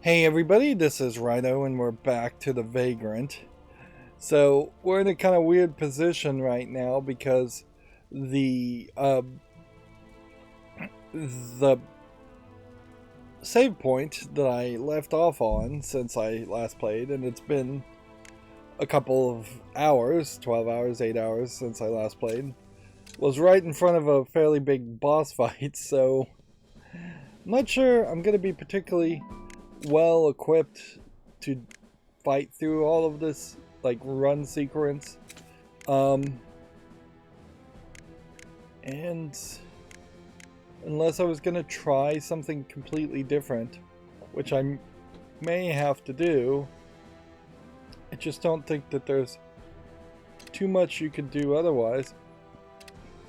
Hey everybody, this is Rydo and we're back to the Vagrant. So we're in a kind of weird position right now because the save point that I left off on since I last played, and it's been a couple of hours, 12 hours, 8 hours since I last played, was right in front of a fairly big boss fight, so I'm not sure I'm going to be particularly well equipped to fight through all of this like run sequence, and unless I was gonna try something completely different, which I may have to do. I just don't think that there's too much you could do otherwise.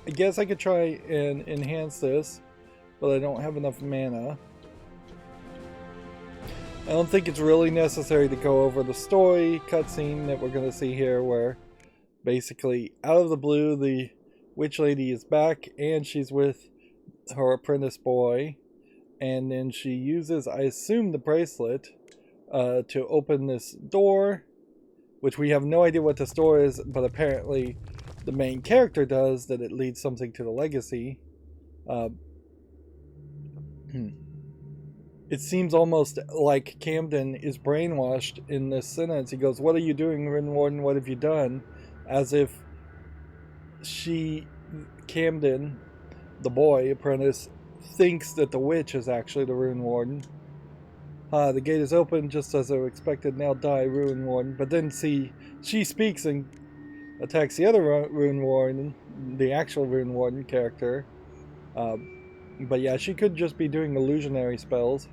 I guess I could try and enhance this, but I don't have enough mana. I don't think it's really necessary to go over the story cutscene that we're going to see here, where basically out of the blue the witch lady is back and she's with her apprentice boy, and then she uses, I assume, the bracelet to open this door, which we have no idea what this door is, but apparently the main character does, that it leads something to the legacy. It seems almost like Camden is brainwashed in this sentence. He goes, "What are you doing, Rin Warden? What have you done?" As if Camden, the boy apprentice, thinks that the witch is actually the Rune Warden. The gate is open just as I expected. Now die, Rune Warden. But then she speaks and attacks the other Rune Warden, the actual Rune Warden character. But yeah, she could just be doing illusionary spells.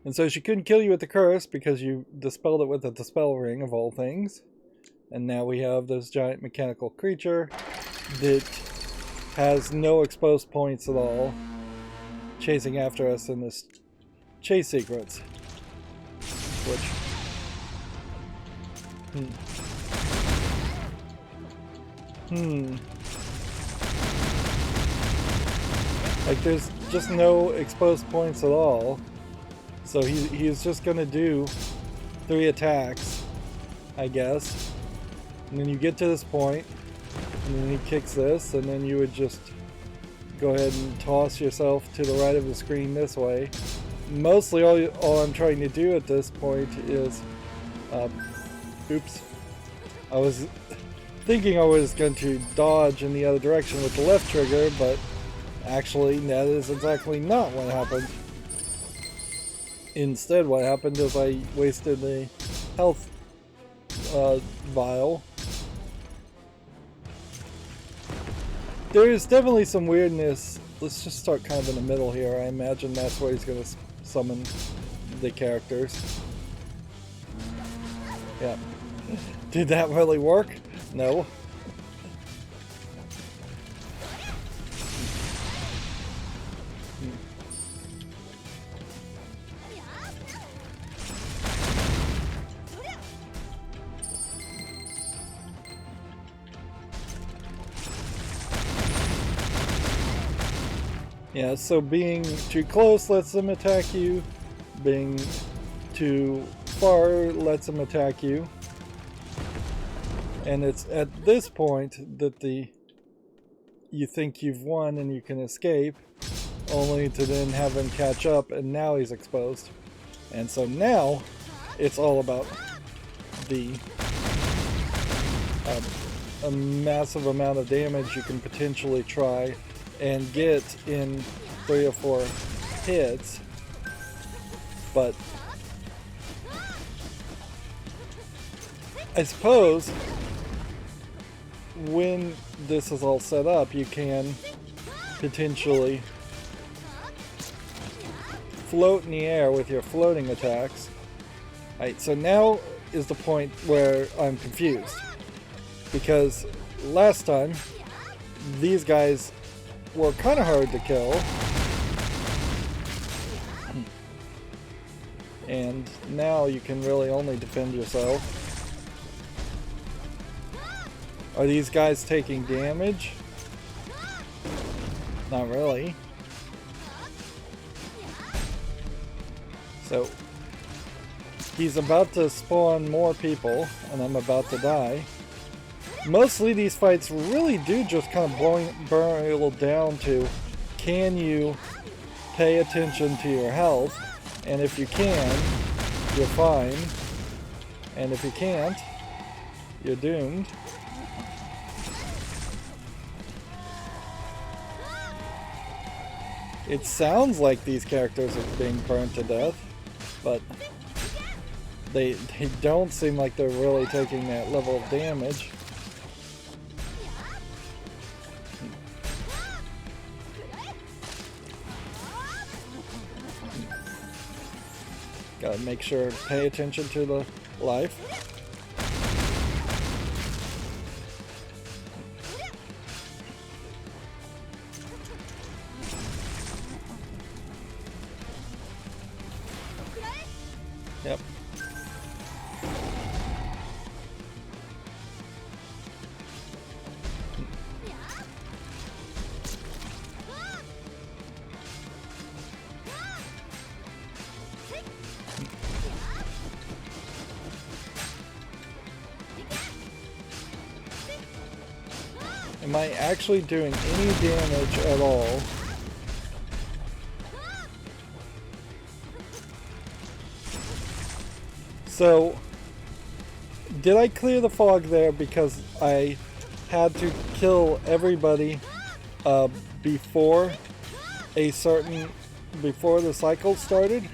And so she couldn't kill you with the curse because you dispelled it with the dispel ring of all things. And now we have this giant mechanical creature that has no exposed points at all, chasing after us in this chase sequence. Which... Like, there's just no exposed points at all. So he's just gonna do 3 attacks, I guess. And then you get to this point, and then he kicks this, and then you would just go ahead and toss yourself to the right of the screen this way. Mostly all I'm trying to do at this point is... oops. I was thinking I was going to dodge in the other direction with the left trigger, but actually that is exactly not what happened. Instead, what happened is I wasted a health vial. There is definitely some weirdness. Let's just start kind of in the middle here. I imagine that's where he's going to summon the characters. Yeah. Did that really work? No. Yeah, so being too close lets them attack you. Being too far lets them attack you. And it's at this point that you think you've won and you can escape, only to then have him catch up, and now he's exposed. And so now it's all about a massive amount of damage you can potentially try and get in 3 or 4 hits. But I suppose when this is all set up, you can potentially float in the air with your floating attacks. Alright, so now is the point where I'm confused, because last time these guys were kind of hard to kill, and now you can really only defend yourself. Are these guys taking damage? Not really. So he's about to spawn more people, and I'm about to die. Mostly these fights really do just kind of boil down to, can you pay attention to your health? And if you can, you're fine. And if you can't, you're doomed. It sounds like these characters are being burned to death, but they don't seem like they're really taking that level of damage. Gotta make sure to pay attention to the life. Yep. Am I actually doing any damage at all? So, did I clear the fog there because I had to kill everybody before the cycle started?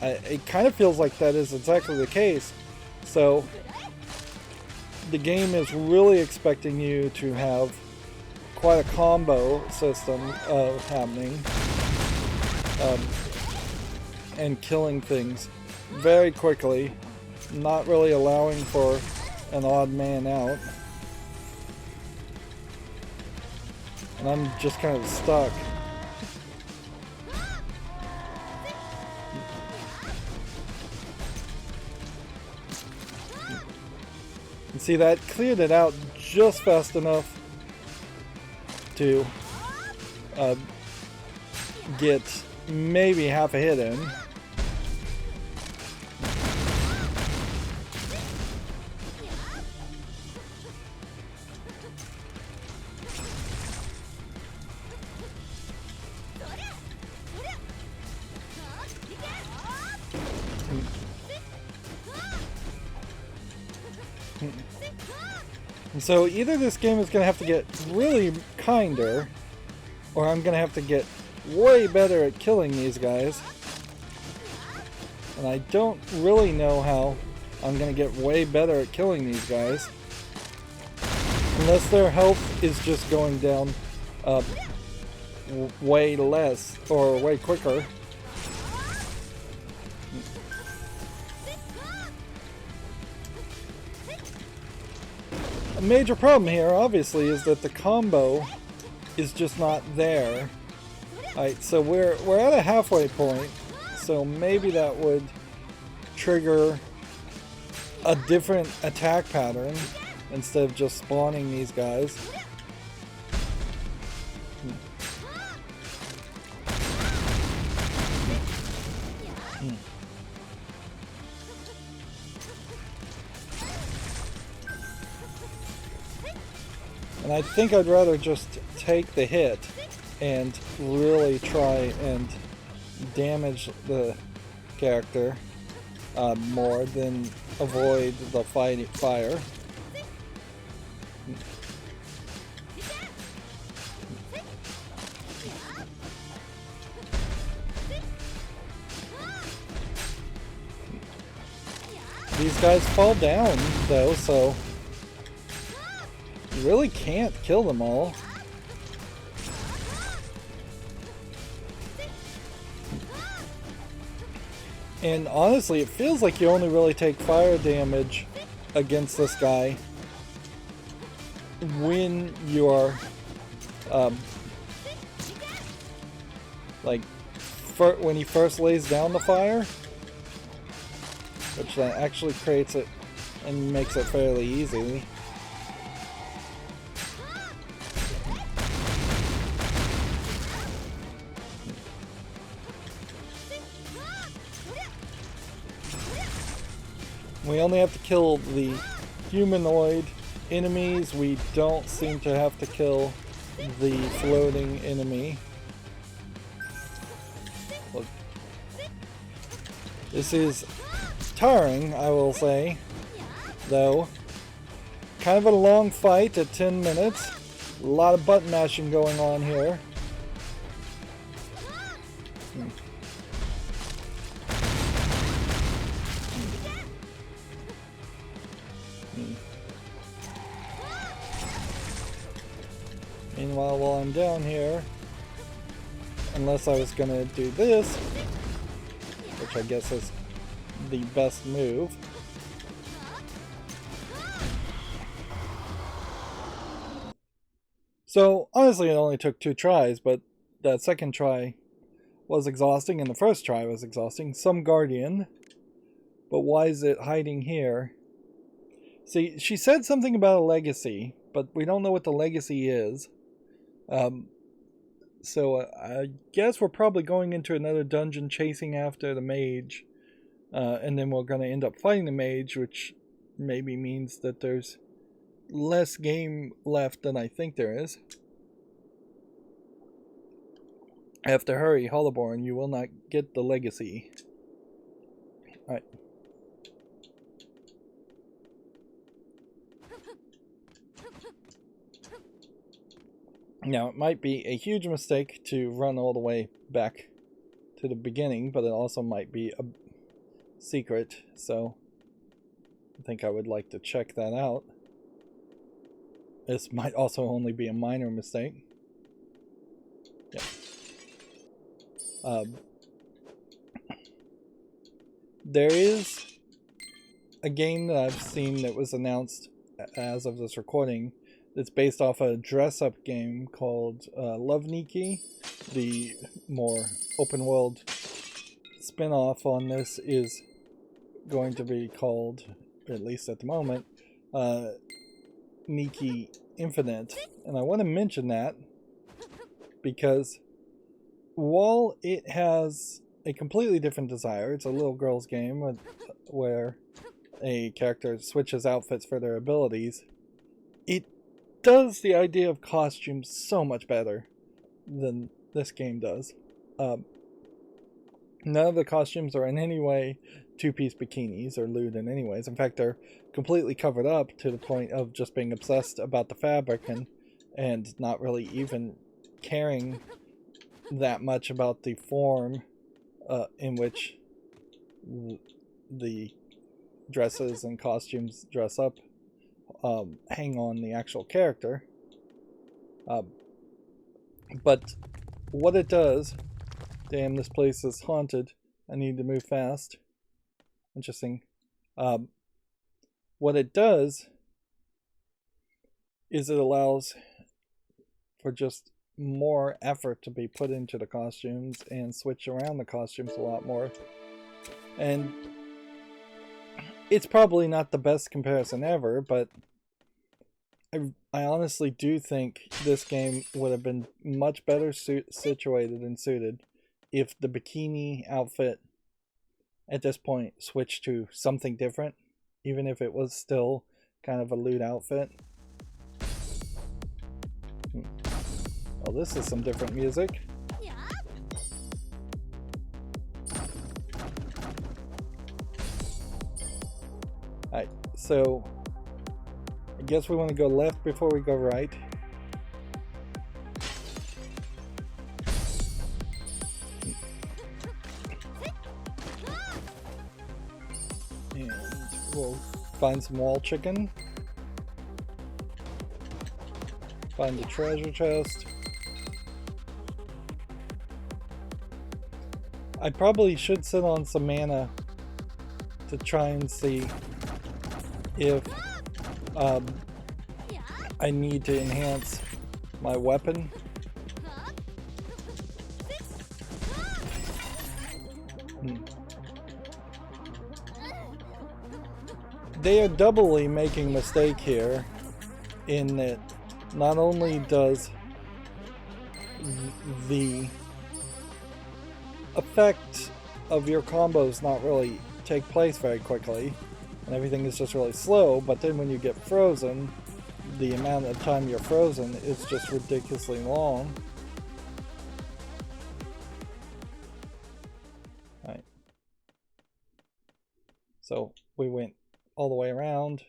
It kind of feels like that is exactly the case. So, the game is really expecting you to have quite a combo system happening. And killing things very quickly, not really allowing for an odd man out. And I'm just kind of stuck. And see, that cleared it out just fast enough to get maybe half a hit in. And so either this game is going to have to get really kinder, or I'm going to have to get way better at killing these guys. And I don't really know how I'm going to get way better at killing these guys. Unless their health is just going down way less, or way quicker. A major problem here, obviously, is that the combo is just not there. Alright, so we're at a halfway point, so maybe that would trigger a different attack pattern instead of just spawning these guys. And I think I'd rather just take the hit and really try and damage the character more than avoid the fire. These guys fall down though, so you really can't kill them all. And honestly, it feels like you only really take fire damage against this guy when you're when he first lays down the fire, which that actually creates it and makes it fairly easy. We only have to kill the humanoid enemies. We don't seem to have to kill the floating enemy. Look. This is tiring, I will say, though. Kind of a long fight at 10 minutes. A lot of button mashing going on here. Meanwhile, while I'm down here, unless I was gonna do this, which I guess is the best move. So, honestly, it only took 2 tries, but that second try was exhausting, and the first try was exhausting. Some guardian, but why is it hiding here? See, she said something about a legacy, but we don't know what the legacy is. So I guess we're probably going into another dungeon chasing after the mage, and then we're going to end up fighting the mage, which maybe means that there's less game left than I think there is. I have to hurry, Hollowborn, you will not get the legacy. Alright. Now, it might be a huge mistake to run all the way back to the beginning, but it also might be a secret, so I think I would like to check that out. This might also only be a minor mistake. Yeah. There is a game that I've seen that was announced as of this recording. It's based off a dress-up game called Love Nikki. The more open-world spin-off on this is going to be called, at least at the moment, Nikki Infinite. And I want to mention that because while it has a completely different desire, it's a little girl's game where a character switches outfits for their abilities, it does the idea of costumes so much better than this game does. None of the costumes are in any way two-piece bikinis or lewd in any ways. In fact, they're completely covered up to the point of just being obsessed about the fabric and not really even caring that much about the form in which the dresses and costumes dress up hang on the actual character. But what it does... Damn, this place is haunted. I need to move fast. Interesting. What it does is it allows for just more effort to be put into the costumes and switch around the costumes a lot more. And it's probably not the best comparison ever, but I honestly do think this game would have been much better situated and suited if the bikini outfit at this point switched to something different, even if it was still kind of a lewd outfit. Well, this is some different music. Alright, so I guess we want to go left before we go right. And we'll find some wall chicken. Find the treasure chest. I probably should sit on some mana to try and see if I need to enhance my weapon. They are doubly making a mistake here in that not only does the effect of your combos not really take place very quickly, and everything is just really slow, but then when you get frozen, the amount of time you're frozen is just ridiculously long. Alright. So we went all the way around,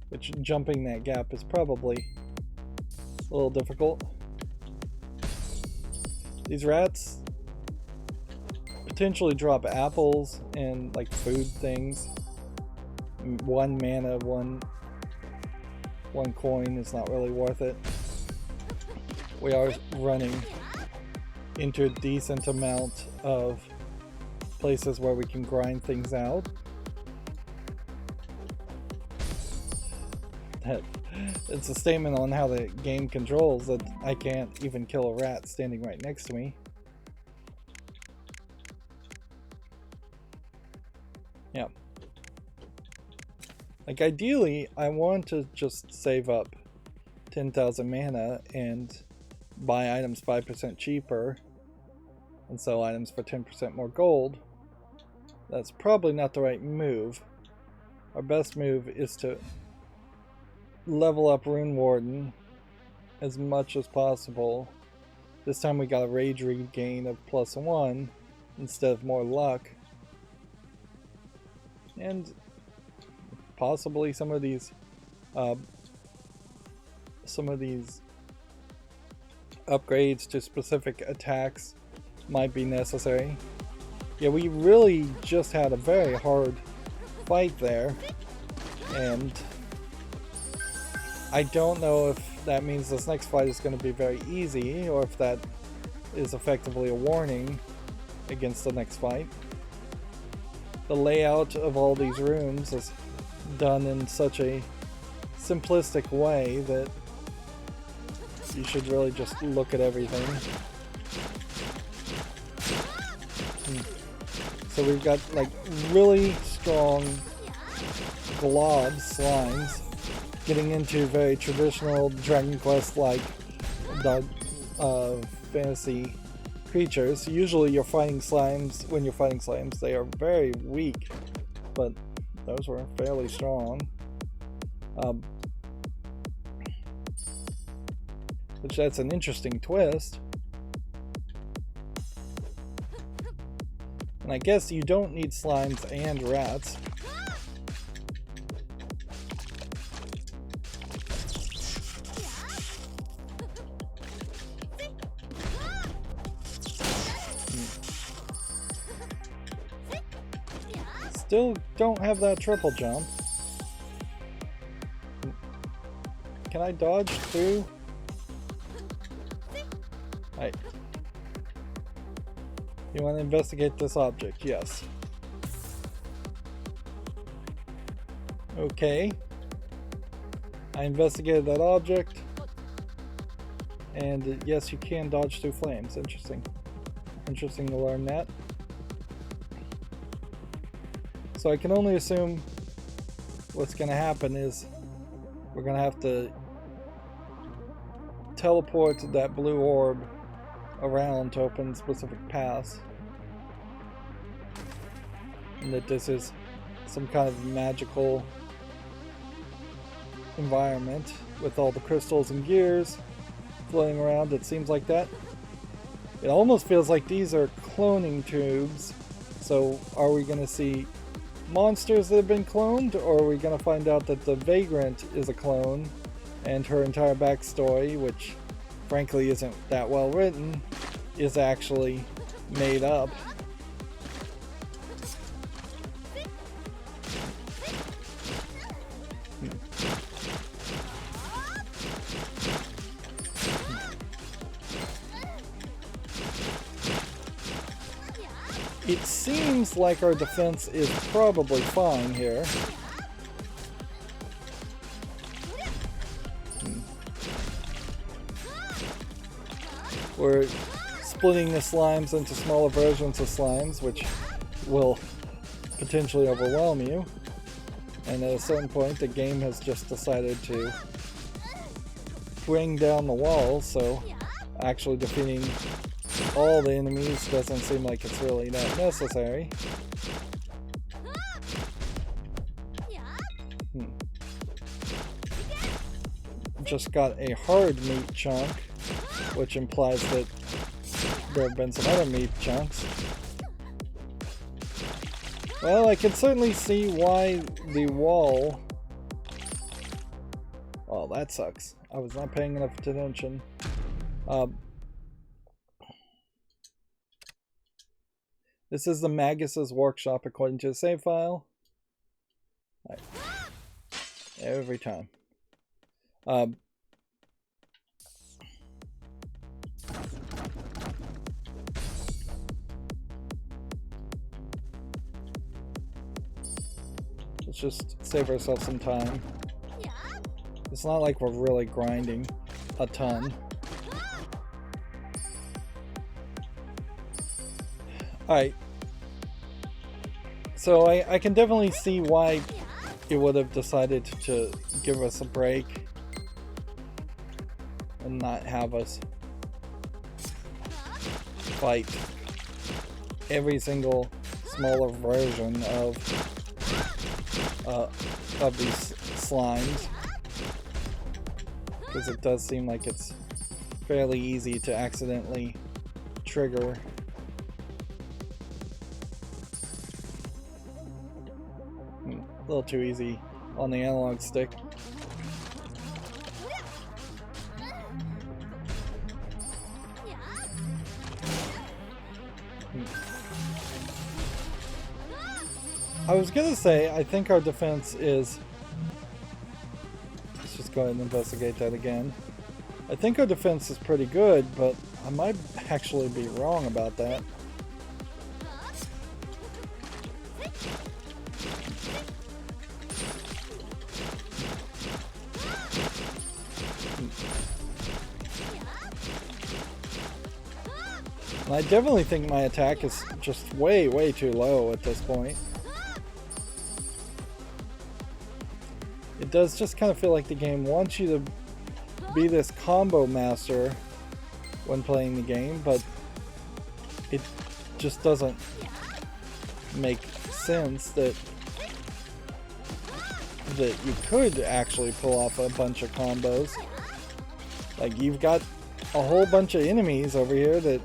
which jumping that gap is probably a little difficult. These rats potentially drop apples and like food things. 1 mana, one coin is not really worth it. We are running into a decent amount of places where we can grind things out. It's a statement on how the game controls that I can't even kill a rat standing right next to me. Yeah. Like ideally, I want to just save up 10,000 mana and buy items 5% cheaper and sell items for 10% more gold. That's probably not the right move. Our best move is to level up Rune Warden as much as possible. This time we got a rage regain of +1 instead of more luck. And possibly some of these upgrades to specific attacks might be necessary. Yeah, we really just had a very hard fight there, and I don't know if that means this next fight is going to be very easy, or if that is effectively a warning against the next fight. The layout of all these rooms is done in such a simplistic way that you should really just look at everything. So we've got like really strong glob slimes getting into very traditional Dragon Quest like fantasy creatures. Usually you're fighting slimes, when you're fighting slimes they are very weak, but those were fairly strong. Which that's an interesting twist. And I guess you don't need slimes and rats. Still don't have that triple jump. Can I dodge through? Right. You want to investigate this object? Yes. Okay. I investigated that object. And yes, you can dodge through flames. Interesting. Interesting to learn that. So I can only assume what's going to happen is we're going to have to teleport that blue orb around to open specific paths. And that this is some kind of magical environment with all the crystals and gears floating around. It seems like that. It almost feels like these are cloning tubes. So are we going to see monsters that have been cloned, or are we going to find out that the Vagrant is a clone and her entire backstory, which frankly isn't that well written, is actually made up? It seems like our defense is probably fine here. We're splitting the slimes into smaller versions of slimes, which will potentially overwhelm you. And at a certain point, the game has just decided to bring down the walls, so actually defeating all the enemies doesn't seem like it's really that necessary. just got a hard meat chunk, which implies that there have been some other meat chunks. Well, I can certainly see why the wall... Oh, that sucks. I was not paying enough attention. This is the Magus's workshop according to the save file. Right. Every time. Let's just save ourselves some time. It's not like we're really grinding a ton. Alright. So I can definitely see why it would have decided to give us a break and not have us fight every single smaller version of these slimes, because it does seem like it's fairly easy to accidentally trigger. A little too easy on the analog stick. I was gonna say, I think our defense is... Let's just go ahead and investigate that again. I think our defense is pretty good, but I might actually be wrong about that. And I definitely think my attack is just way too low at this point. It does just kind of feel like the game wants you to be this combo master when playing the game, but it just doesn't make sense that you could actually pull off a bunch of combos. Like, you've got a whole bunch of enemies over here that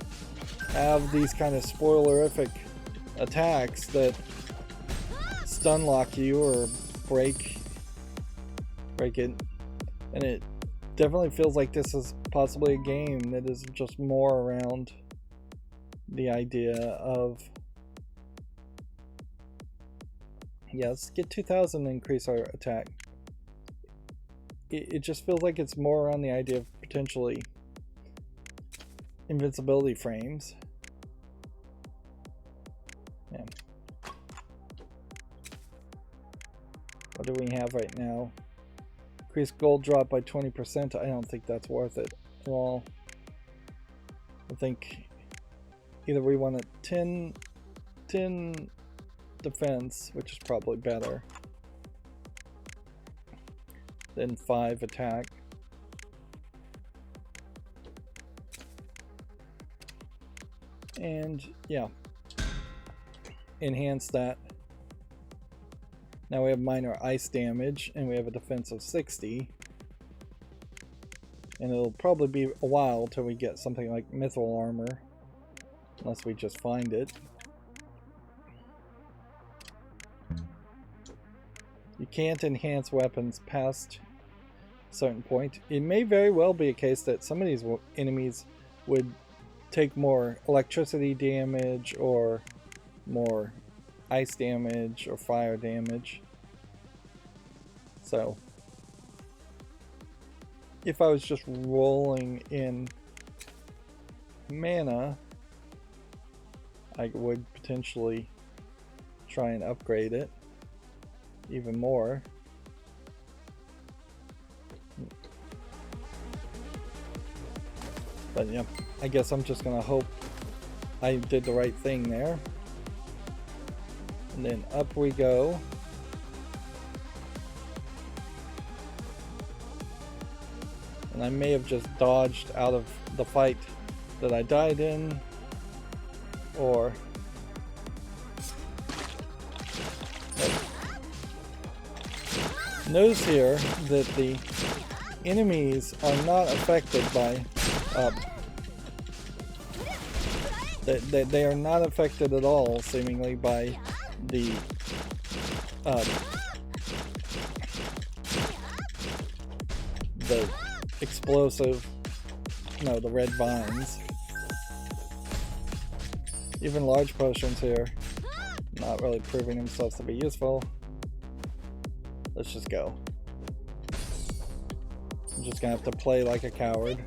have these kind of spoilerific attacks that stun lock you or break it, and it definitely feels like this is possibly a game that is just more around the idea of, yeah, let's get 2000 and increase our attack. It just feels like it's more around the idea of potentially invincibility frames. Yeah. What do we have right now? Increase gold drop by 20%. I don't think that's worth it at all. I think either we want a 10 defense, which is probably better, than 5 attack. And yeah, enhance that. Now we have minor ice damage, and we have a defense of 60. And it'll probably be a while till we get something like mithril armor, unless we just find it. You can't enhance weapons past a certain point. It may very well be a case that some of these enemies would take more electricity damage or more ice damage or fire damage. So if I was just rolling in mana, I would potentially try and upgrade it even more. But yeah, I guess I'm just gonna hope I did the right thing there. And then up we go. And I may have just dodged out of the fight that I died in, or notice here that the enemies are not affected by they are not affected at all, seemingly, by the explosive, no, the red vines. Even large potions here, not really proving themselves to be useful. Let's just go. I'm just gonna have to play like a coward.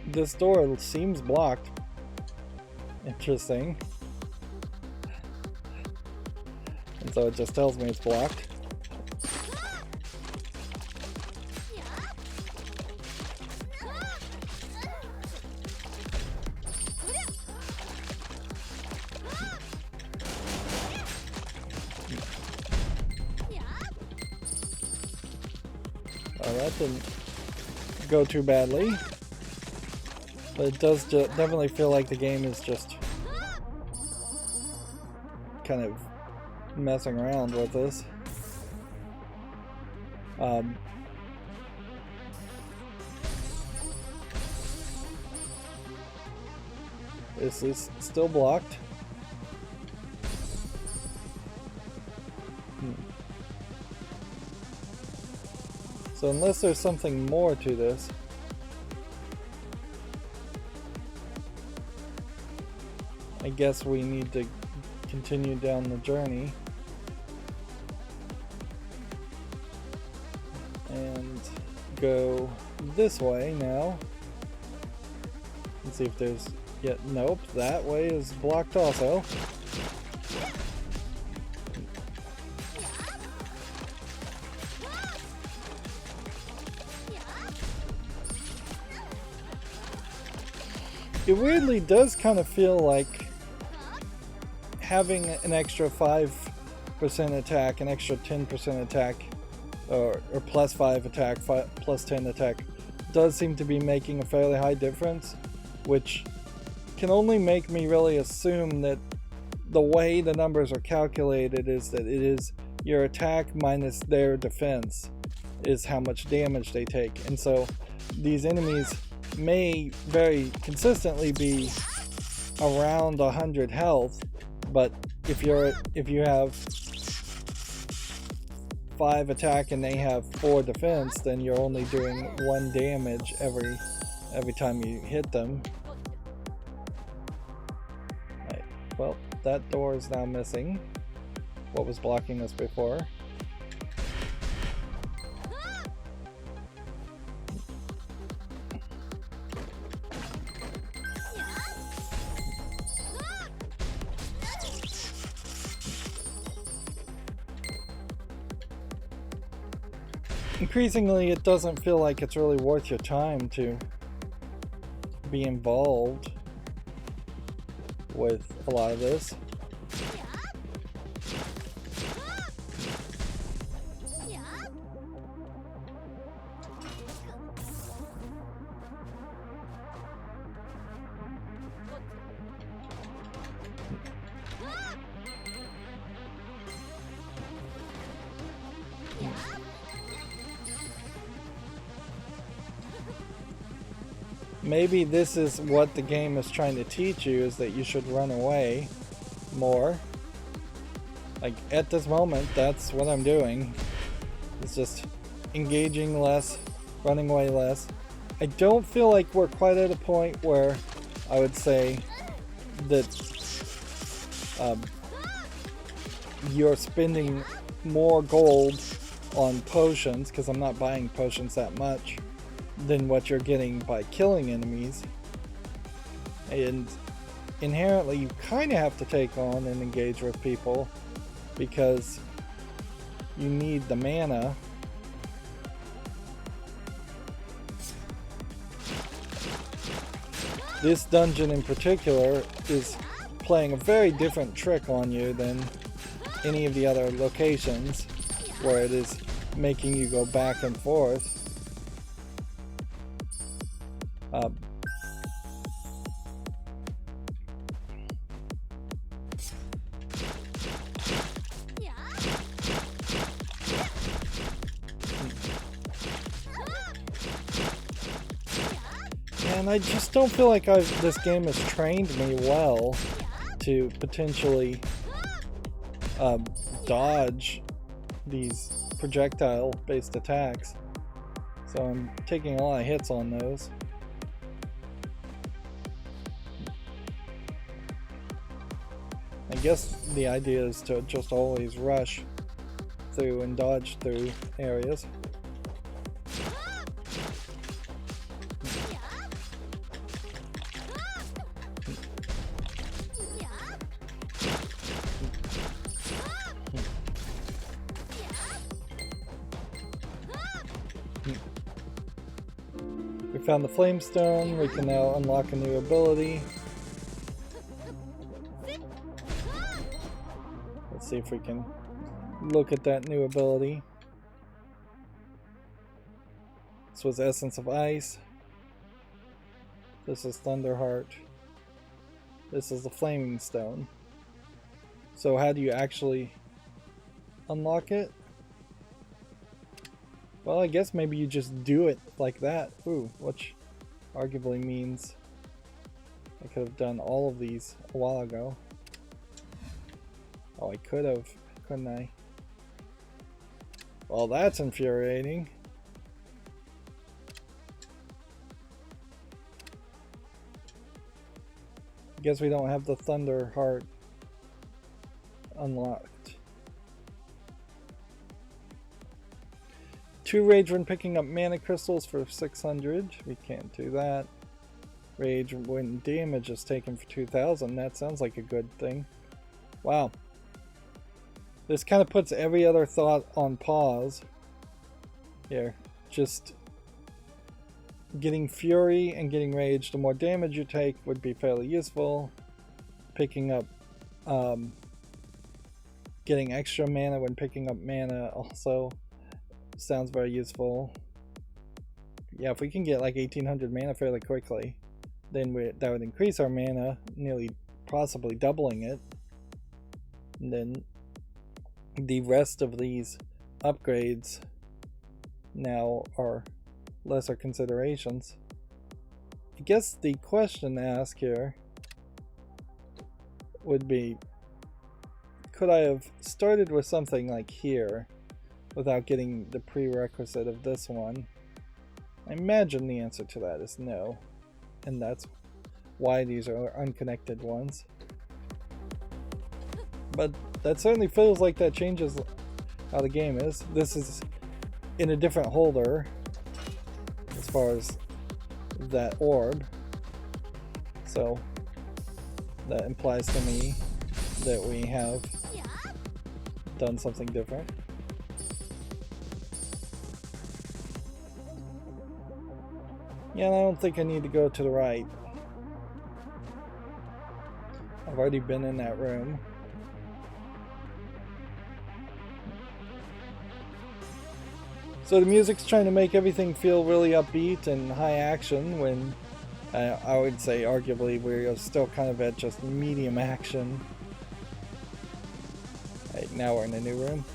This door seems blocked. Interesting. And so it just tells me it's blocked. Oh, that didn't go too badly. But it does definitely feel like the game is just kind of messing around with this. Is this still blocked? So unless there's something more to this, I guess we need to continue down the journey and go this way now and see if there's yet. Nope, that way is blocked also. It weirdly does kind of feel like having an extra 5% attack, an extra 10% attack, or plus 5 attack, plus 10 attack, does seem to be making a fairly high difference, which can only make me really assume that the way the numbers are calculated is that it is your attack minus their defense is how much damage they take. And so these enemies may very consistently be around 100 health, but if you have 5 attack and they have 4 defense, then you're only doing 1 damage every time you hit them. Right. Well, that door is now missing. What was blocking us before? Increasingly, it doesn't feel like it's really worth your time to be involved with a lot of this. Maybe this is what the game is trying to teach you, is that you should run away more. Like, at this moment, that's what I'm doing. It's just engaging less, running away less. I don't feel like we're quite at a point where I would say that you're spending more gold on potions, because I'm not buying potions that much, than what you're getting by killing enemies. And inherently you kind of have to take on and engage with people because you need the mana. This dungeon in particular is playing a very different trick on you than any of the other locations, where it is making you go back and forth. And I just don't feel like this game has trained me well to potentially dodge these projectile-based attacks. So I'm taking a lot of hits on those. I guess the idea is to just always rush through and dodge through areas. We found the flame stone. We can now unlock a new ability. Let's see if we can look at that new ability. This was Essence of Ice. This is Thunderheart. This is the Flaming Stone. So how do you actually unlock it? Well, I guess maybe you just do it like that. Ooh, which arguably means I could have done all of these a while ago. Oh, I could have, couldn't I? Well, that's infuriating. I guess we don't have the Thunder Heart unlocked. 2 rage when picking up mana crystals for 600. We can't do that. Rage when damage is taken for 2000. That sounds like a good thing. Wow. This kind of puts every other thought on pause. Here, just getting fury and getting rage. The more damage you take would be fairly useful. Picking up, getting extra mana when picking up mana also sounds very useful. Yeah, if we can get like 1800 mana fairly quickly, then that would increase our mana, nearly possibly doubling it. And then the rest of these upgrades now are lesser considerations. I guess the question to ask here would be, could I have started with something like here without getting the prerequisite of this one? I imagine the answer to that is no, and that's why these are unconnected ones. But that certainly feels like that changes how the game is. This is in a different holder as far as that orb, so that implies to me that we have done something different. Yeah, and I don't think I need to go to the right. I've already been in that room. So the music's trying to make everything feel really upbeat and high action when I would say arguably we're still kind of at just medium action. Right, now we're in a new room.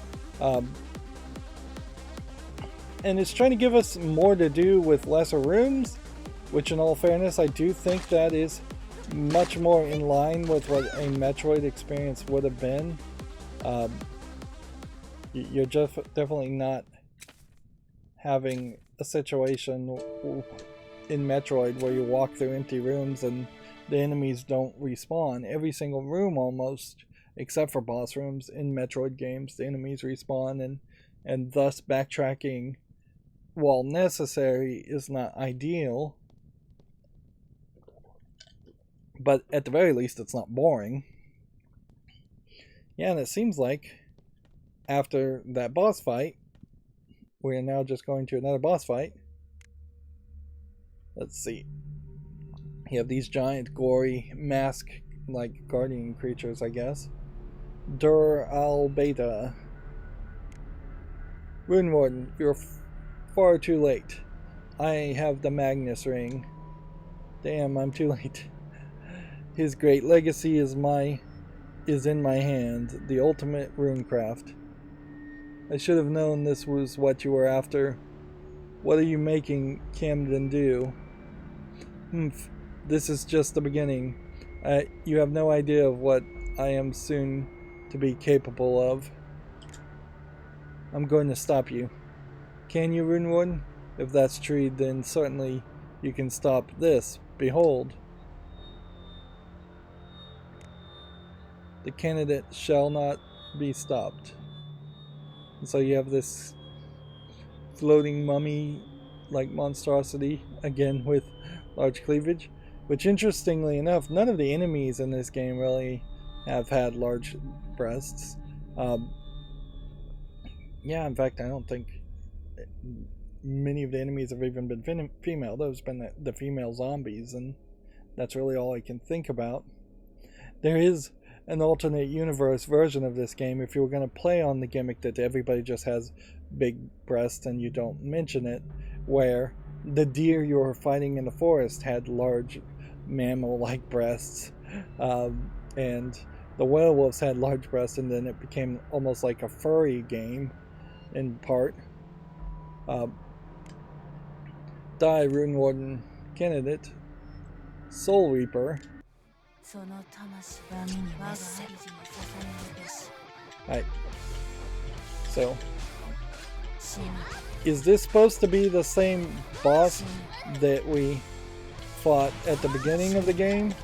And it's trying to give us more to do with lesser rooms, which in all fairness I do think that is much more in line with what a Metroid experience would have been. You're just definitely not having a situation in Metroid where you walk through empty rooms and the enemies don't respawn. Every single room almost, except for boss rooms in Metroid games, the enemies respawn, and thus backtracking, while necessary, is not ideal. But at the very least it's not boring. Yeah, and it seems like after that boss fight, we are now just going to another boss fight. Let's see. You have these giant, gory, mask-like guardian creatures, I guess. Dur Al Beta. Rune Warden, you're far too late. I have the Magnus Ring. Damn, I'm too late. His great legacy is in my hand, the ultimate runecraft. I should have known this was what you were after. What are you making Camden do? Humph. This is just the beginning. You have no idea of what I am soon to be capable of. I'm going to stop you. Can you, Runewood? If that's true, then certainly you can stop this. Behold. The candidate shall not be stopped. And so you have this floating mummy-like monstrosity, again with large cleavage. Which, interestingly enough, none of the enemies in this game really have had large breasts. Yeah, in fact, I don't think many of the enemies have even been female. Those have been the female zombies, and that's really all I can think about. There is an alternate universe version of this game if you were going to play on the gimmick that everybody just has big breasts and you don't mention it, where the deer you were fighting in the forest had large mammal-like breasts, and the werewolves had large breasts, and then it became almost like a furry game in part. Die, Rune Warden candidate, Soul Reaper. Right. So, is this supposed to be the same boss that we fought at the beginning of the game?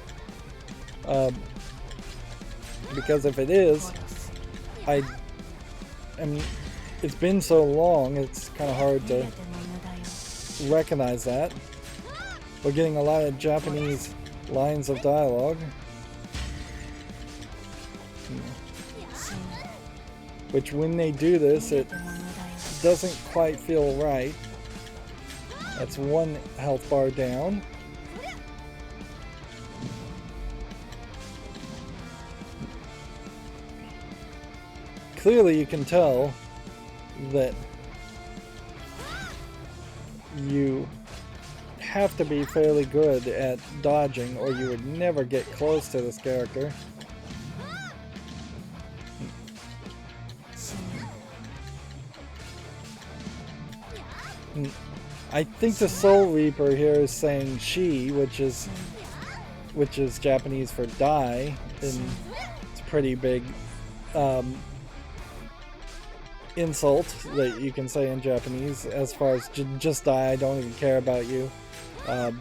Because if it is, I mean, it's been so long, it's kind of hard to recognize that. We're getting a lot of Japanese lines of dialogue, which when they do this, it doesn't quite feel right. That's one health bar down. Clearly you can tell that you have to be fairly good at dodging or you would never get close to this character. I think the Soul Reaper here is saying she, which is Japanese for die, and it's a pretty big insult that you can say in Japanese as far as just die, I don't even care about you. It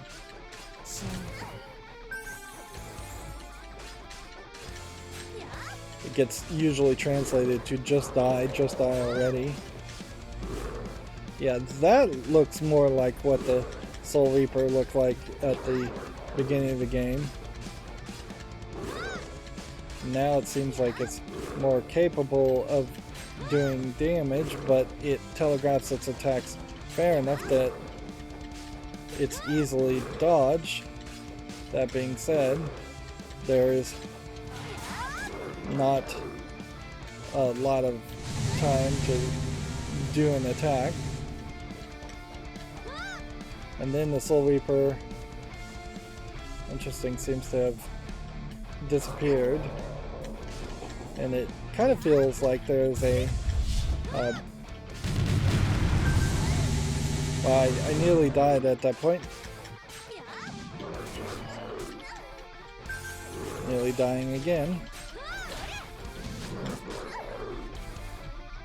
gets usually translated to just die already. Yeah, that looks more like what the Soul Reaper looked like at the beginning of the game. Now it seems like it's more capable of doing damage, but it telegraphs its attacks fair enough that it's easily dodged. That being said, there is not a lot of time to do an attack. And then the Soul Reaper, interesting, seems to have disappeared. And it kind of feels like there's a... well, I nearly died at that point. Nearly dying again.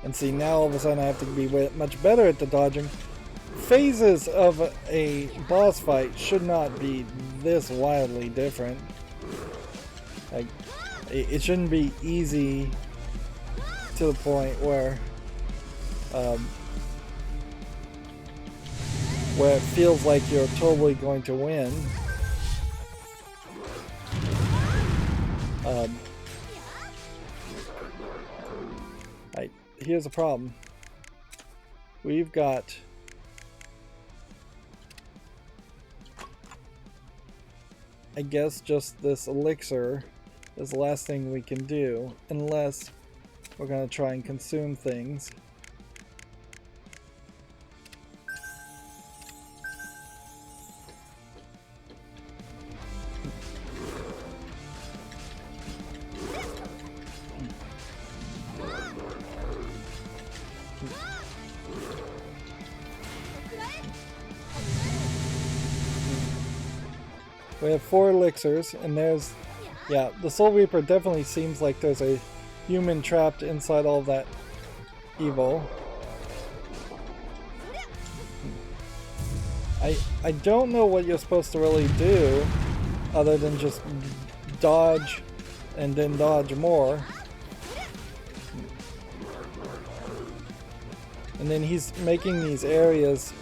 And see, now all of a sudden I have to be much better at the dodging. Phases of a boss fight should not be this wildly different. Like, it shouldn't be easy to the point where it feels like you're totally going to win. Here's a problem. We've got I guess just this elixir is the last thing we can do, unless we're going to try and consume things. We have 4 elixirs, and there's... Yeah, the Soul Reaper definitely seems like there's a human trapped inside all that evil. I don't know what you're supposed to really do other than just dodge and then dodge more. And then he's making these areas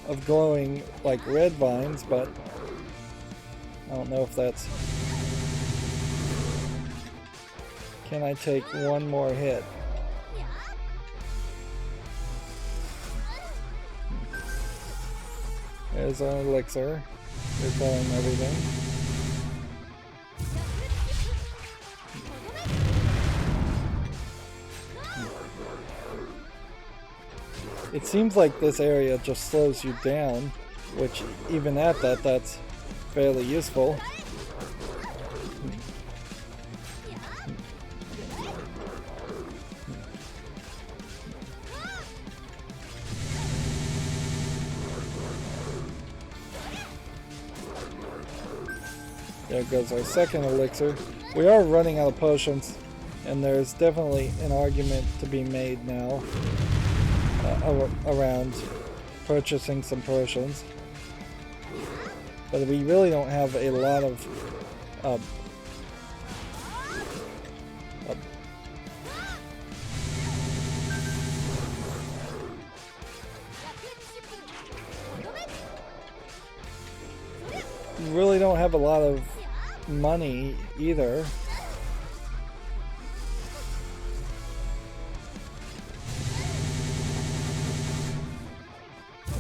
of glowing like red vines, but I don't know if that's... Can I take one more hit? There's our elixir. Repelling everything. It seems like this area just slows you down, which even at that, that's fairly useful. There goes our second elixir. We are running out of potions, and there's definitely an argument to be made now around purchasing some potions. But we really don't have a lot of really don't have a lot of money either.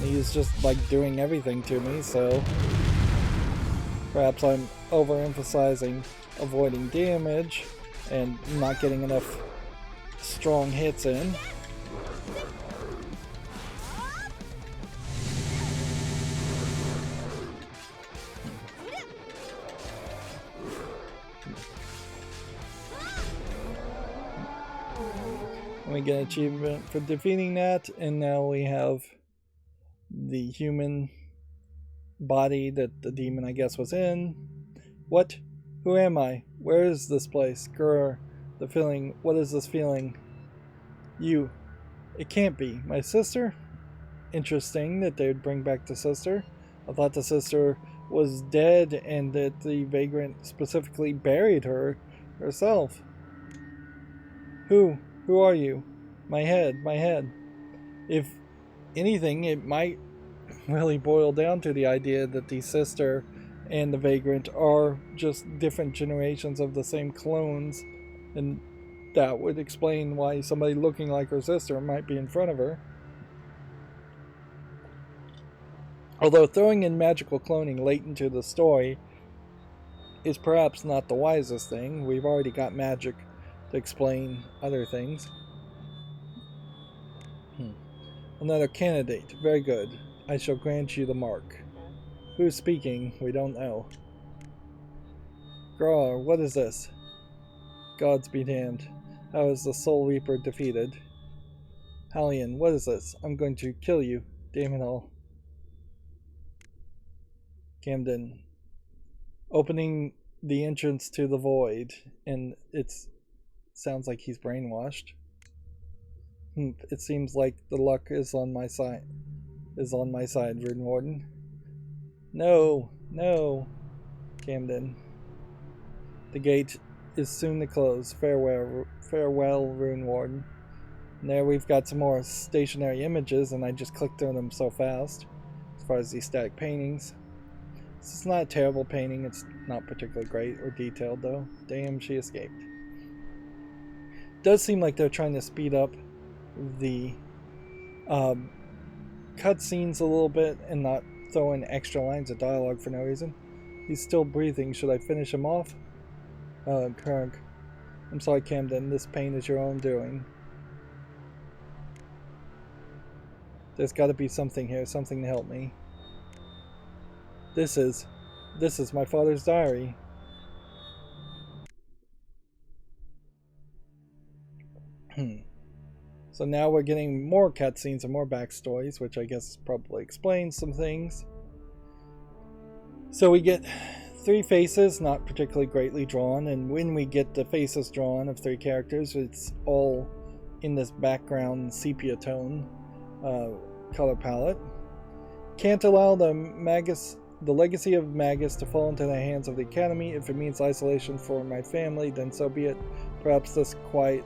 He's just like doing everything to me, so perhaps I'm overemphasizing avoiding damage and not getting enough strong hits in. We get an achievement for defeating that, and now we have the human body that the demon, I guess, was in. What? Who am I? Where is this place? Grr. The feeling. What is this feeling? You. It can't be. My sister? Interesting that they would bring back the sister. I thought the sister was dead and that the vagrant specifically buried her herself. Who? Who are you? My head. My head. If anything, it might really boil down to the idea that the sister and the vagrant are just different generations of the same clones, and that would explain why somebody looking like her sister might be in front of her. Although throwing in magical cloning late into the story is perhaps not the wisest thing. We've already got magic to explain other things. Another candidate. Very good. I shall grant you the mark. Who's speaking? We don't know. Grawr, what is this? Gods be damned. How is the Soul Reaper defeated? Hallion, what is this? I'm going to kill you. Damn it all. Camden. Opening the entrance to the void, and it sounds like he's brainwashed. It seems like the luck is on my side. Rune Warden. No, no. Camden. The gate is soon to close. Farewell, Rune Warden. And there we've got some more stationary images, and I just clicked through them so fast. As far as these static paintings. This is not a terrible painting. It's not particularly great or detailed, though. Damn, she escaped. It does seem like they're trying to speed up the cutscenes a little bit and not throw in extra lines of dialogue for no reason. He's still breathing. Should I finish him off? Krug. I'm sorry, Camden. This pain is your own doing. There's got to be something here. Something to help me. This is my father's diary. So now we're getting more cutscenes and more backstories, which I guess probably explains some things. So we get 3 faces, not particularly greatly drawn, and when we get the faces drawn of 3 characters, it's all in this background sepia tone color palette. Can't allow the legacy of Magus to fall into the hands of the Academy. If it means isolation for my family, then so be it. Perhaps this quiet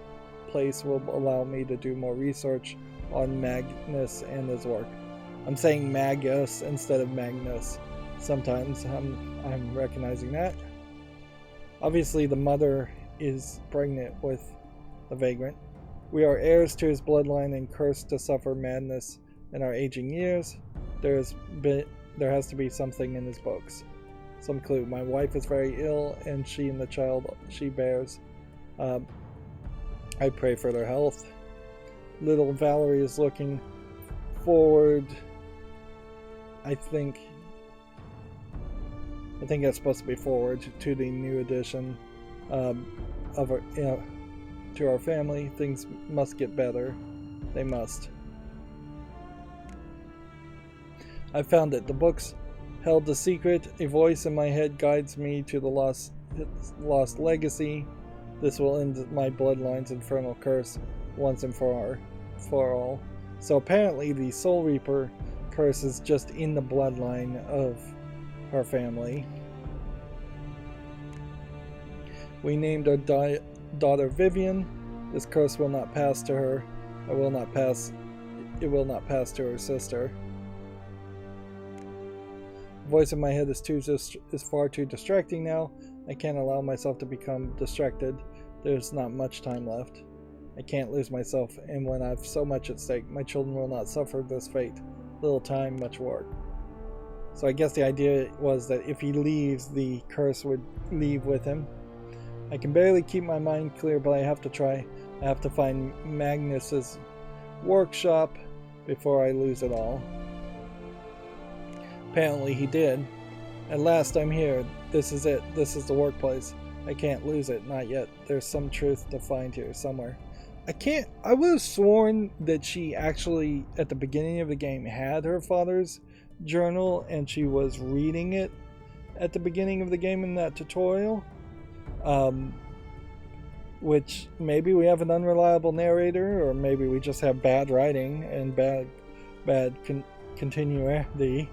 place will allow me to do more research on Magnus and his work. I'm saying Magus instead of Magnus. Sometimes I'm recognizing that. Obviously the mother is pregnant with the Vagrant. We are heirs to his bloodline and cursed to suffer madness in our aging years. There has to be something in his books. Some clue. My wife is very ill, and she and the child she bears. I pray for their health. Little Valerie is looking forward. I think that's supposed to be forward to the new edition of our, to our family. Things must get better. They must. I found it. The books held the secret. A voice in my head guides me to the lost legacy. This will end my bloodline's infernal curse once and for all. So apparently the Soul Reaper curse is just in the bloodline of her family. We named our daughter Vivian. This curse will not pass to her. It will not pass to her sister. The voice in my head is far too distracting now. I can't allow myself to become distracted. There's not much time left. I can't lose myself, and when I've so much at stake, my children will not suffer this fate. Little time, much work. So I guess the idea was that if he leaves, the curse would leave with him. I can barely keep my mind clear, but I have to try. I have to find Magnus's workshop before I lose it all. Apparently he did. At last I'm here. This is it. This is the workplace. I can't lose it. Not yet. There's some truth to find here somewhere. I would have sworn that she actually, at the beginning of the game, had her father's journal and she was reading it at the beginning of the game in that tutorial. Which maybe we have an unreliable narrator, or maybe we just have bad writing and bad continuity.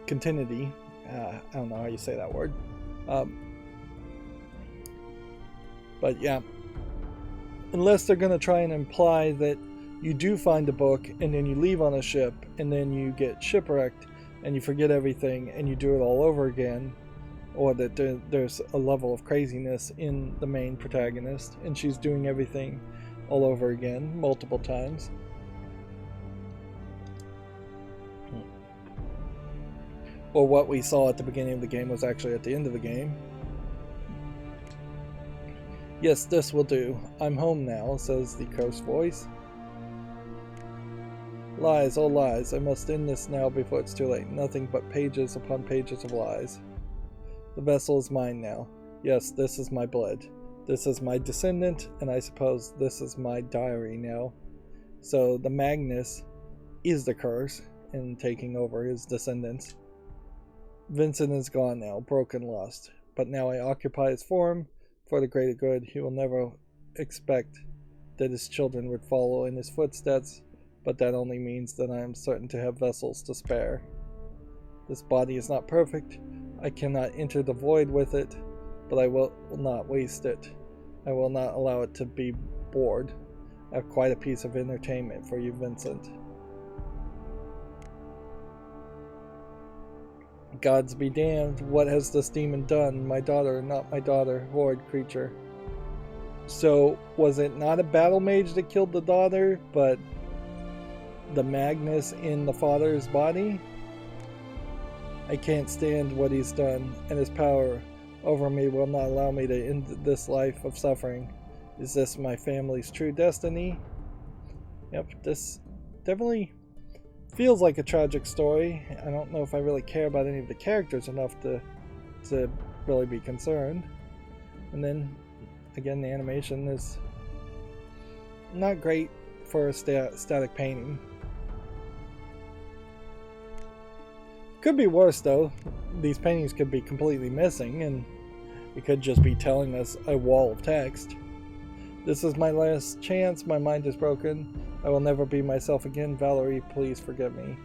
Continuity. I don't know how you say that word. But yeah. Unless they're going to try and imply that you do find a book and then you leave on a ship and then you get shipwrecked and you forget everything and you do it all over again, or that there's a level of craziness in the main protagonist and she's doing everything all over again multiple times. Or what we saw at the beginning of the game was actually at the end of the game. Yes, this will do. I'm home now, says the cursed voice. Lies, all lies. I must end this now before it's too late. Nothing but pages upon pages of lies. The vessel is mine now. Yes, this is my blood. This is my descendant, and I suppose this is my diary now. So the Magnus is the curse in taking over his descendants. Vincent is gone now, broken, lost. But now I occupy his form. For the greater good, he will never expect that his children would follow in his footsteps, but that only means that I am certain to have vessels to spare. This body is not perfect. I cannot enter the void with it, but I will not waste it. I will not allow it to be bored. I have quite a piece of entertainment for you, Vincent. Gods be damned, what has this demon done? My daughter, not my daughter, horrid creature. So, was it not a battle mage that killed the daughter, but the Magnus in the father's body? I can't stand what he's done, and his power over me will not allow me to end this life of suffering. Is this my family's true destiny? Yep, this definitely feels like a tragic story. I don't know if I really care about any of the characters enough to really be concerned. And then, again, the animation is not great for a static painting. could be worse, though. These paintings could be completely missing, and it could just be telling us a wall of text. This is my last chance. My mind is broken. I will never be myself again. Valerie, please forgive me.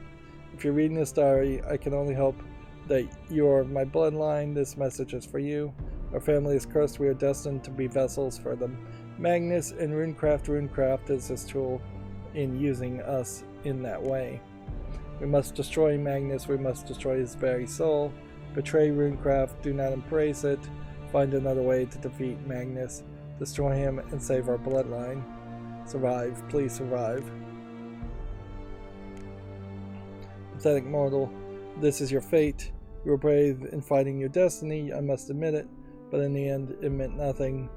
If you're reading this diary, I can only hope that you are my bloodline. This message is for you. Our family is cursed. We are destined to be vessels for them. Magnus and Runecraft is his tool in using us in that way. We must destroy Magnus. We must destroy his very soul. Betray Runecraft. Do not embrace it. Find another way to defeat Magnus. Destroy him and save our bloodline. Survive. Please survive. Pathetic mortal. This is your fate. You were brave in fighting your destiny, I must admit it, but in the end it meant nothing.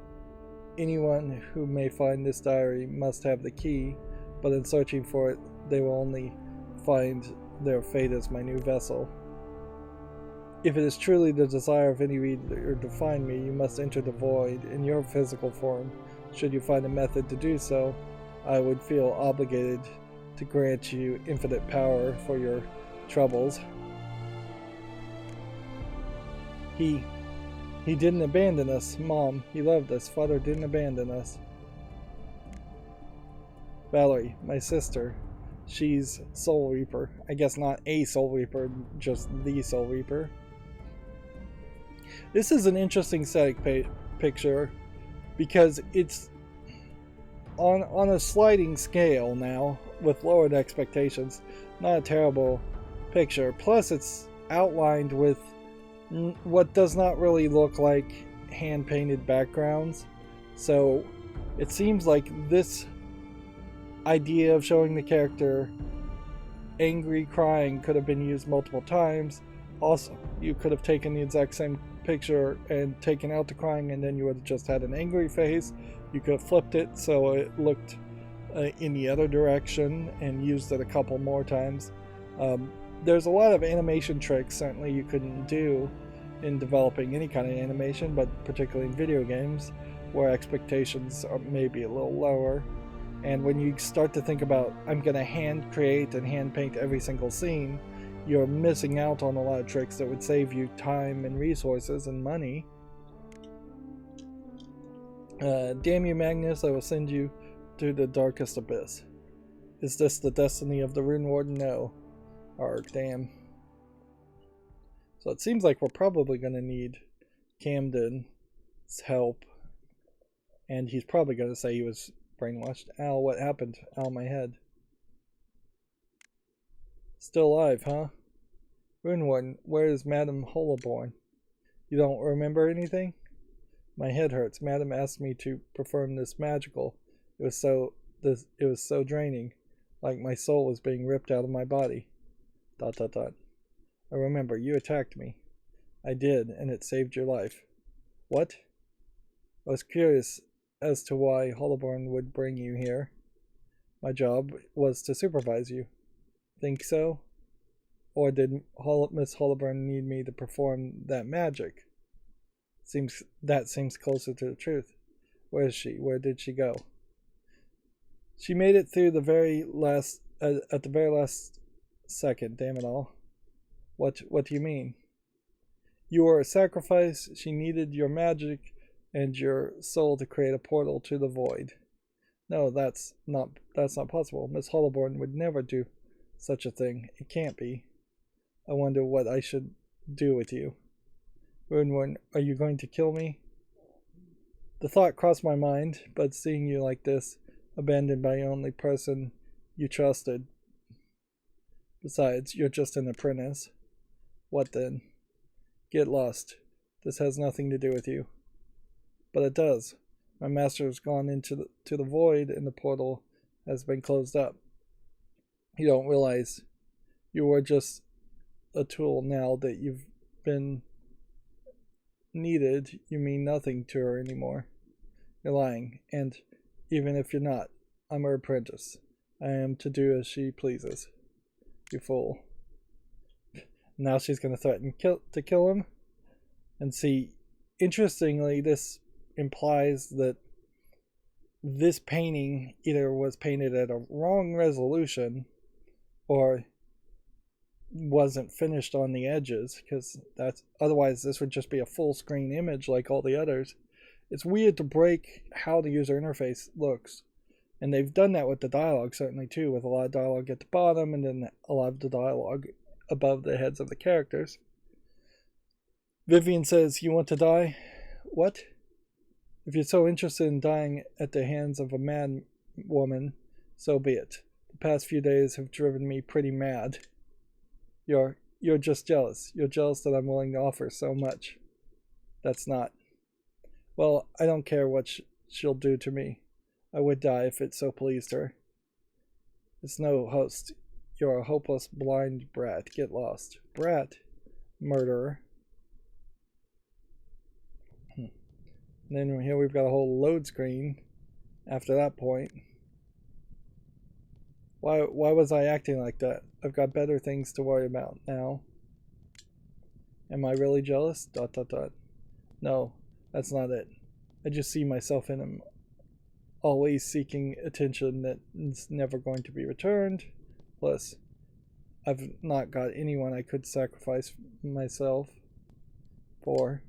Anyone who may find this diary must have the key, but in searching for it, they will only find their fate as my new vessel. If it is truly the desire of any reader to find me, you must enter the void in your physical form. Should you find a method to do so, I would feel obligated to grant you infinite power for your troubles. He didn't abandon us, Mom. He loved us. Father didn't abandon us. Valerie, my sister. She's Soul Reaper. I guess not a Soul Reaper, just the Soul Reaper. This is an interesting static picture because it's on a sliding scale now with lowered expectations. Not a terrible picture. Plus it's outlined with what does not really look like hand-painted backgrounds. So it seems like this idea of showing the character angry crying could have been used multiple times. Also, you could have taken the exact same picture and taken out the crying, and then you would have just had an angry face. You could have flipped it so it looked in the other direction and used it a couple more times. There's a lot of animation tricks certainly you couldn't do in developing any kind of animation, but particularly in video games where expectations are maybe a little lower. And when you start to think about, I'm going to hand create and hand paint every single scene, you're missing out on a lot of tricks that would save you time and resources and money. Damn you, Magnus, I will send you to the darkest abyss. Is this the destiny of the Rune Warden? No. Arg, damn. So it seems like we're probably going to need Camden's help. And he's probably going to say he was brainwashed. Ow, what happened? Ow, my head. Still alive, huh? Rune Warden, where is Madame Hollaborn? You don't remember anything? My head hurts. Madame asked me to perform this magical. It was so draining, like my soul was being ripped out of my body. ... I remember, you attacked me. I did, and it saved your life. What? I was curious as to why Hollaborn would bring you here. My job was to supervise you. Think so? Or did Miss Hollaborn need me to perform that magic? That seems closer to the truth. Where is she? Where did she go? She made it through the very last at the very last second. Damn it all! What do you mean? You were a sacrifice. She needed your magic and your soul to create a portal to the void. No, that's not possible. Miss Hollaborn would never do such a thing. It can't be. I wonder what I should do with you. Rune, are you going to kill me? The thought crossed my mind, but seeing you like this, abandoned by the only person you trusted. Besides, you're just an apprentice. What then? Get lost. This has nothing to do with you. But it does. My master has gone into the void, and the portal has been closed up. You don't realize you are just a tool now that you've been needed. You mean nothing to her anymore. You're lying, and even if you're not, I'm her apprentice. I am to do as she pleases. You fool. Now she's going to threaten to kill him. And see, interestingly, this implies that this painting either was painted at a wrong resolution, or wasn't finished on the edges, because that's otherwise this would just be a full screen image like all the others. It's weird to break how the user interface looks, and they've done that with the dialogue certainly too, with a lot of dialogue at the bottom and then a lot of the dialogue above the heads of the characters. Vivian says, "You want to die? What? If you're so interested in dying at the hands of a mad woman, so be it. The past few days have driven me pretty mad. You're just jealous. You're jealous that I'm willing to offer so much. That's not. Well, I don't care what she'll do to me. I would die if it so pleased her. It's no host. You're a hopeless, blind brat. Get lost. Brat. Murderer." And then here we've got a whole load screen after that point. Why was I acting like that? I've got better things to worry about now. Am I really jealous? ... No, that's not it. I just see myself in him, always seeking attention that's never going to be returned. Plus, I've not got anyone I could sacrifice myself for.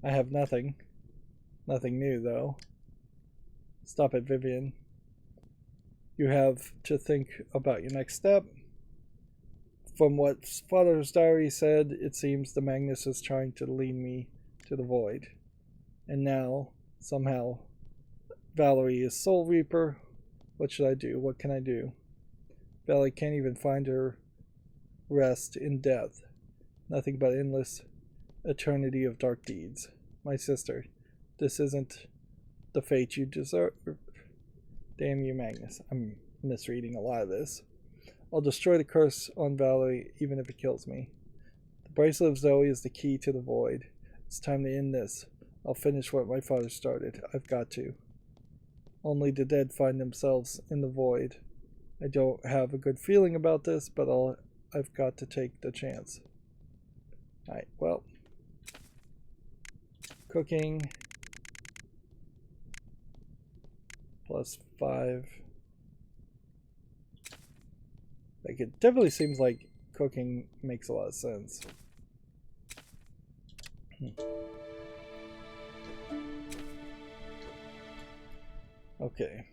I have nothing. Nothing new, though. Stop it, Vivian. You have to think about your next step. From what Father's diary said, it seems the Magnus is trying to lead me to the void. And now, somehow, Valerie is Soul Reaper. What should I do? What can I do? Valerie can't even find her rest in death. Nothing but endless eternity of dark deeds. My sister, this isn't the fate you deserve. Damn you, Magnus. I'm misreading a lot of this. I'll destroy the curse on Valerie, even if it kills me. The bracelet of Zoe is the key to the void. It's time to end this. I'll finish what my father started. I've got to. Only the dead find themselves in the void. I don't have a good feeling about this, but I've got to take the chance. Alright, well. Cooking. +5. Like, it definitely seems like cooking makes a lot of sense. Okay.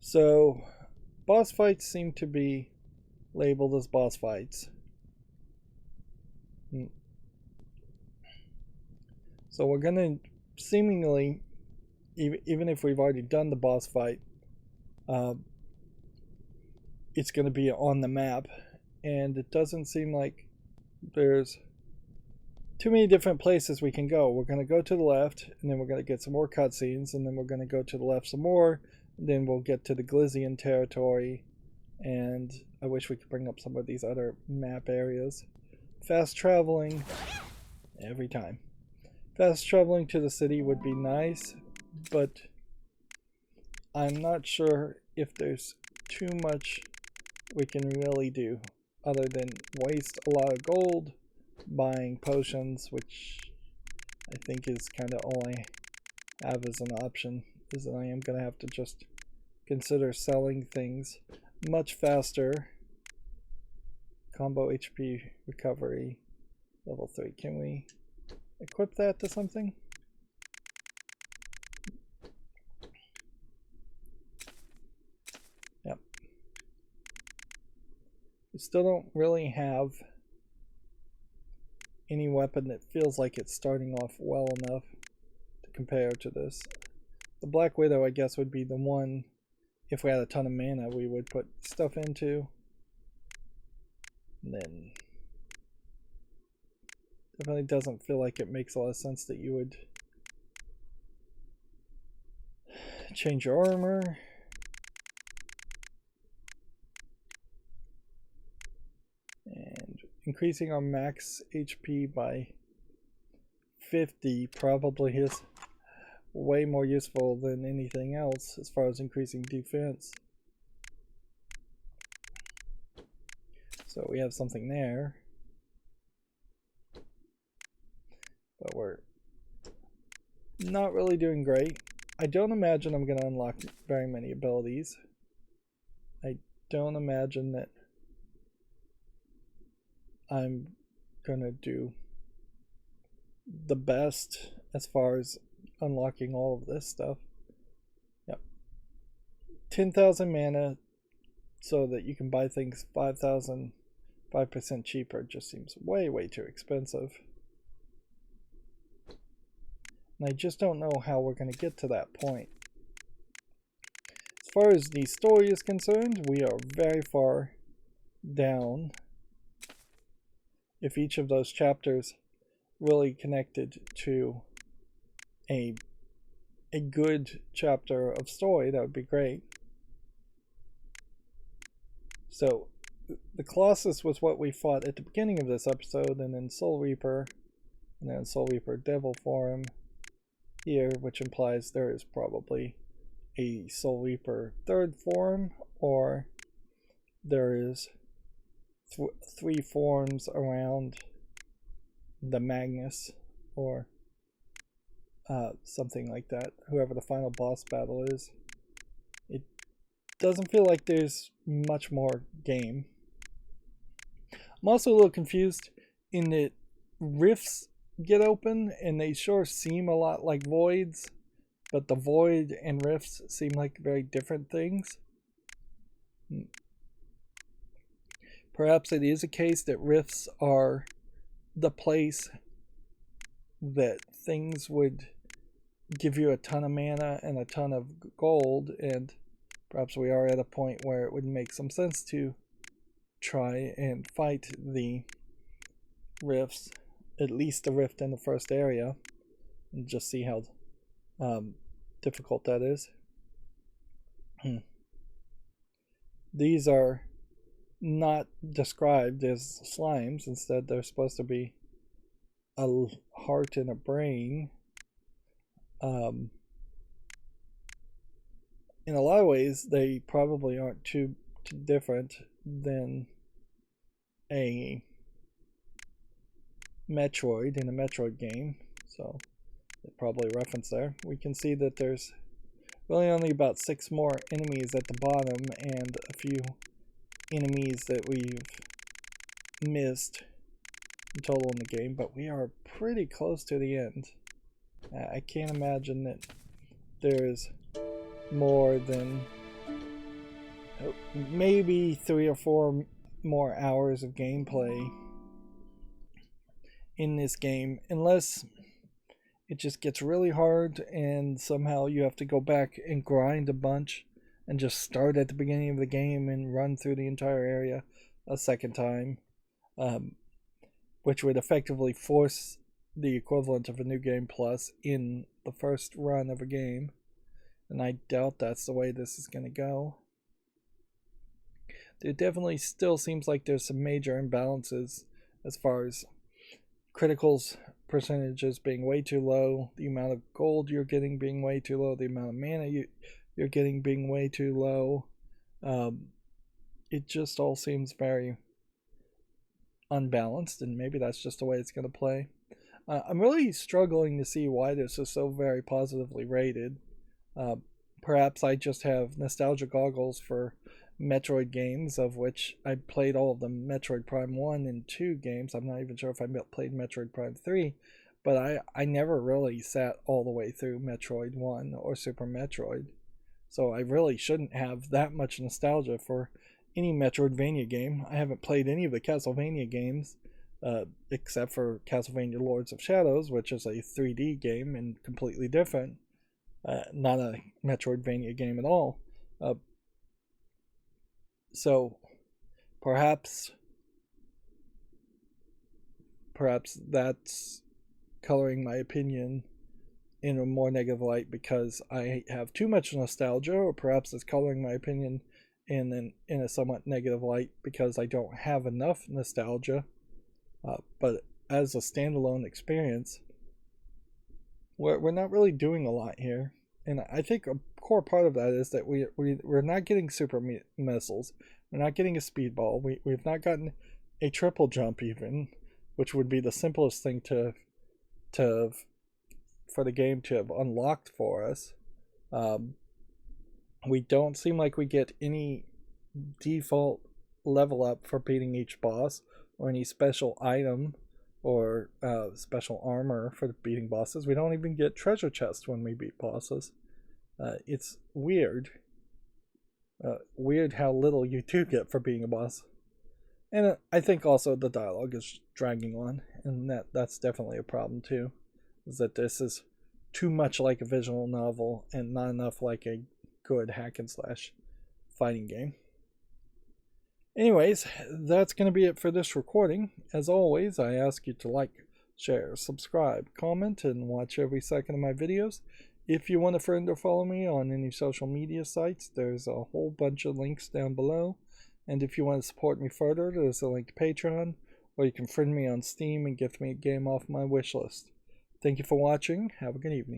So, boss fights seem to be labeled as boss fights. So we're gonna seemingly, even if we've already done the boss fight, it's gonna be on the map, and it doesn't seem like there's too many different places we can go. We're gonna go to the left, and then we're gonna get some more cutscenes, and then we're gonna go to the left some more, and then we'll get to the Glyzian territory, and I wish we could bring up some of these other map areas. Fast traveling every time. Fast traveling to the city would be nice, but I'm not sure if there's too much we can really do other than waste a lot of gold buying potions, which I think is kind of all I have as an option, is that I am going to have to just consider selling things much faster. Combo HP recovery level 3. Can we equip that to something? Yep. We still don't really have any weapon that feels like it's starting off well enough to compare to this. The Black Widow, I guess, would be the one, if we had a ton of mana, we would put stuff into. And then definitely doesn't feel like it makes a lot of sense that you would change your armor. And increasing our max HP by 50 probably is way more useful than anything else as far as increasing defense. So we have something there. But we're not really doing great. I don't imagine I'm going to unlock very many abilities. I don't imagine that I'm gonna do the best as far as unlocking all of this stuff. Yep. 10,000 mana so that you can buy things 5% cheaper just seems way too expensive. And I just don't know how we're going to get to that point. As far as the story is concerned, we are very far down. If each of those chapters really connected to a good chapter of story, that would be great. So the Colossus was what we fought at the beginning of this episode, and then Soul Reaper, and then Soul Reaper Devil form here, which implies there is probably a Soul Reaper third form, or there is three forms around the Magnus, or something like that, whoever the final boss battle is. It doesn't feel like there's much more game. I'm also a little confused in that rifts get open and they sure seem a lot like voids, but the void and rifts seem like very different things. Perhaps it is a case that rifts are the place that things would give you a ton of mana and a ton of gold, and perhaps we are at a point where it would make some sense to try and fight the rifts, at least the rift in the first area, and just see how difficult that is. These are not described as slimes. Instead, they're supposed to be a heart and a brain. In a lot of ways, they probably aren't too different than a Metroid in a Metroid game, so probably a reference there. We can see that there's really only about 6 more enemies at the bottom and a few enemies that we've missed in total in the game, but we are pretty close to the end. I can't imagine that there's more than maybe 3 or 4 more hours of gameplay in this game, unless it just gets really hard and somehow you have to go back and grind a bunch and just start at the beginning of the game and run through the entire area a second time, which would effectively force the equivalent of a new game plus in the first run of a game, and I doubt that's the way this is going to go. There definitely still seems like there's some major imbalances as far as criticals percentages being way too low, the amount of gold you're getting being way too low, the amount of mana you're getting being way too low. It just all seems very unbalanced, and maybe that's just the way it's going to play. I'm really struggling to see why this is so very positively rated. Perhaps I just have nostalgia goggles for Metroid games, of which I played all of the Metroid Prime 1 and 2 games. I'm not even sure if I played Metroid Prime 3, but I never really sat all the way through Metroid 1 or Super Metroid. So I really shouldn't have that much nostalgia for any Metroidvania game. I haven't played any of the Castlevania games, except for Castlevania Lords of Shadows, which is a 3D game and completely different. Not a Metroidvania game at all. So perhaps that's coloring my opinion in a more negative light because I have too much nostalgia, or perhaps it's coloring my opinion in a somewhat negative light because I don't have enough nostalgia. But as a standalone experience, we're not really doing a lot here. And I think a core part of that is that we're not getting super missiles. We're not getting a speedball. We've not gotten a triple jump even, which would be the simplest thing to for the game to have unlocked for us. We don't seem like we get any default level up for beating each boss, or any special item or special armor for beating bosses. We don't even get treasure chests when we beat bosses. It's weird. Weird how little you do get for being a boss. And I think also the dialogue is dragging on, and that's definitely a problem too. Is that this is too much like a visual novel and not enough like a good hack and slash fighting game. Anyways, that's going to be it for this recording. As always, I ask you to like, share, subscribe, comment, and watch every second of my videos. If you want to friend or follow me on any social media sites, there's a whole bunch of links down below. And if you want to support me further, there's a link to Patreon, or you can friend me on Steam and gift me a game off my wish list. Thank you for watching. Have a good evening.